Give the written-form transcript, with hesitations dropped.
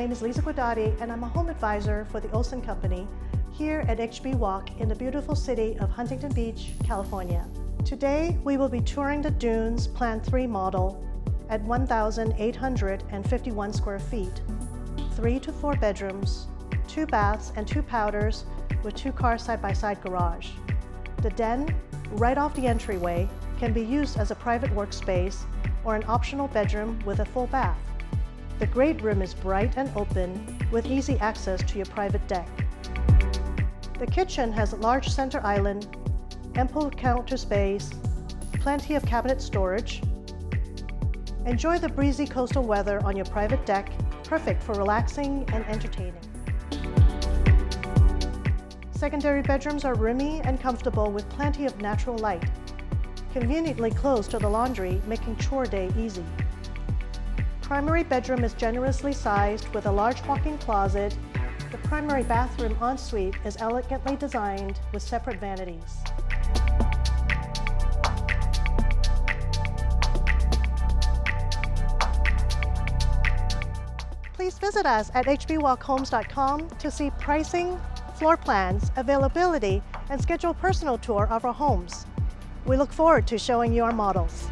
name is Lisa Guardati, and I'm a home advisor for the Olson Company here at HB Walk in the beautiful city of Huntington Beach, California. Today, we will be touring the Dunes Plan 3 model at 1,851 square feet, 3 to 4 bedrooms, 2 baths and 2 powders with 2-car side-by-side garage. The den, right off the entryway, can be used as a private workspace or an optional bedroom with a full bath. The great room is bright and open with easy access to your private deck. The kitchen has a large center island, ample counter space, plenty of cabinet storage. Enjoy the breezy coastal weather on your private deck, perfect for relaxing and entertaining. Secondary bedrooms are roomy and comfortable with plenty of natural light, conveniently close to the laundry, making chore day easy. Primary bedroom is generously sized with a large walk-in closet. The primary bathroom ensuite is elegantly designed with separate vanities. Please visit us at hbwalkhomes.com to see pricing, floor plans, availability, and schedule a personal tour of our homes. We look forward to showing you our models.